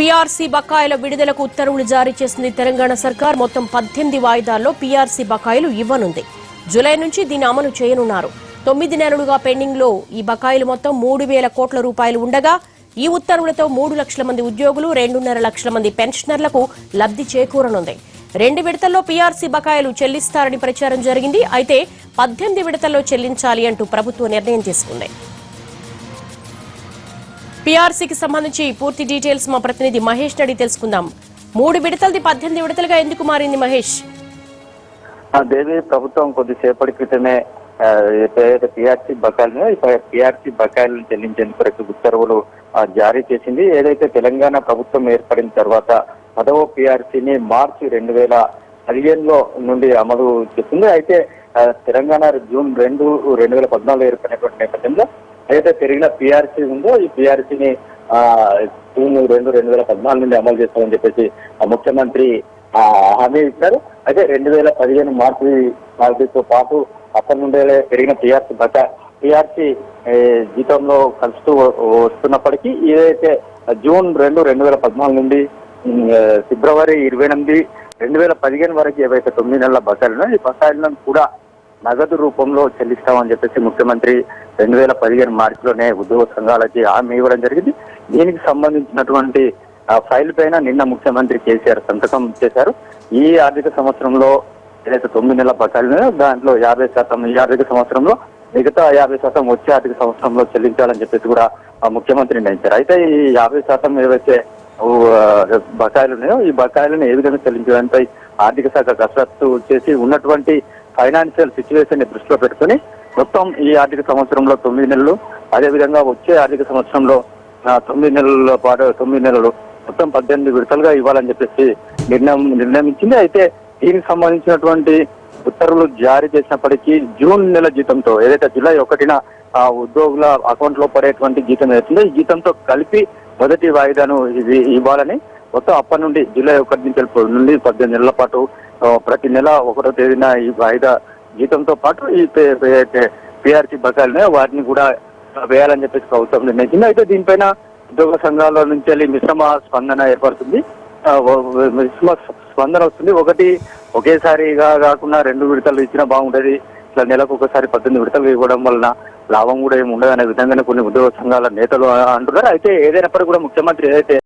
PRC బకాయిల విడుదలకు ఉత్తర్వులు జారీ చేసింది తెలంగాణ సర్కార్. మొత్తం 18 వాయిదాల్లో పీఆర్సీ బకాయిలు ఇవ్వనుంది. జూలై నుంచి దీన్ని అమలు చేయనున్నారు. 9 నెలలుగా పెండింగ్ లో ఈ బకాయిలు మొత్తం 3,000 కోట్ల రూపాయలు ఉండగా ఈ ఉత్తర్వులతో 3 లక్షల మంది ఉద్యోగులు 2.5 లక్షల మంది పెన్షనర్లకు లబ్ధి చేకూరనుంది. 2 విడతల్లో పీఆర్సీ బకాయిలు చెల్లిస్తారని ప్రచారం జరిగింది. అయితే 18 విడతల్లో చెల్లించాలి అంటూ ప్రభుత్వం నిర్ణయం తీసుకుంది. పీఆర్సీకి సంబంధించి పూర్తి డీటెయిల్స్ మా ప్రతినిధి మహేష్ అడిగి తెలుసుకుందాం. 3 విడతలది 18 విడతలుగా ఎందుకు మారింది మహేష్? దేవి, ప్రభుత్వం కొద్దిసేపటి క్రితమే పీఆర్సీ బకాయిలను చెల్లించేందుకు ఉత్తర్వులు జారీ చేసింది. ఏదైతే తెలంగాణ ప్రభుత్వం ఏర్పడిన తర్వాత 10వ పీఆర్సీని మార్చి 2015లో నుండి అమలు చేస్తుంది. అయితే తెలంగాణ జూన్ 2, 2014 ఏర్పడినటువంటి నేపథ్యంలో ఏదైతే పెరిగిన పీఆర్సీ ఉందో ఈ పీఆర్సీని జూన్ 2, 2014 నుండి అమలు చేస్తామని చెప్పేసి ముఖ్యమంత్రి హామీ ఇచ్చారు. అయితే 2015 మార్చితో పాటు అప్పటి నుండే పెరిగిన పీఆర్సీ జీతంలో కలుస్తూ వస్తున్నప్పటికీ ఏదైతే జూన్ 2, 2014 నుండి ఫిబ్రవరి 28, 2015 వరకు ఏవైతే 9 నెలల బకాయిలు ఈ బకాయిలను కూడా నగదు రూపంలో చెల్లిస్తామని చెప్పేసి ముఖ్యమంత్రి 2015 మార్చిలోనే ఉద్యోగ సంఘాలకి హామీ ఇవ్వడం జరిగింది. దీనికి సంబంధించినటువంటి ఫైల్ పైన నిన్న ముఖ్యమంత్రి కేసీఆర్ సంతకం చేశారు. ఈ ఆర్థిక సంవత్సరంలో ఏదైతే 9 నెలల బకాయిలు దాంట్లో 50% ఈ ఆర్థిక సంవత్సరంలో, మిగతా 50% వచ్చే ఆర్థిక సంవత్సరంలో చెల్లించాలని చెప్పేసి కూడా ముఖ్యమంత్రి నిర్ణయించారు. అయితే ఈ 50% ఏవైతే బకాయిలు ఉన్నాయో ఈ బకాయిలను ఏ విధంగా చెల్లించడంపై ఆర్థిక శాఖ కసరత్తు చేసి ఉన్నటువంటి ఫైనాన్షియల్ సిచ్యువేషన్ ని దృష్టిలో పెట్టుకుని మొత్తం ఈ ఆర్థిక సంవత్సరంలో 9 నెలలు, అదేవిధంగా వచ్చే ఆర్థిక సంవత్సరంలో 9 నెలల పాటు 9 నెలలు మొత్తం 18 విడతలుగా ఇవ్వాలని చెప్పేసి నిర్ణయించింది. అయితే దీనికి సంబంధించినటువంటి ఉత్తర్వులు జారీ చేసినప్పటికీ జూన్ నెల జీతంతో ఏదైతే జూలై 1న ఉద్యోగుల అకౌంట్ లో పడేటువంటి జీతం ఏదైతుందో ఈ జీతంతో కలిపి మొదటి వాయిదాను ఇవ్వాలని మొత్తం అప్పటి నుండి జూలై 1 నుండి 18 నెలల పాటు ప్రతి నెల 1వ తేదీన ఈ వాయిదా జీతంతో పాటు ఈ పీఆర్సీ బకాయిలు వాటిని కూడా వేయాలని చెప్పేసి ప్రభుత్వం నిర్ణయించింది. అయితే దీనిపైన ఉద్యోగ సంఘాల నుంచి మిశ్రమ స్పందన ఏర్పడుతుంది. మిశ్రమ స్పందన వస్తుంది. ఒకటి ఒకేసారిగా కాకుండా 2 విడతలు ఇచ్చినా బాగుంటది, ఇట్లా నెలకు ఒకసారి 18 విడతలు ఇవ్వడం వలన లాభం కూడా ఏమి ఉండదు అనే విధంగానే కొన్ని ఉద్యోగ సంఘాల నేతలు అంటున్నారు. అయితే ఏదైనప్పటికీ కూడా ముఖ్యమంత్రి ఏదైతే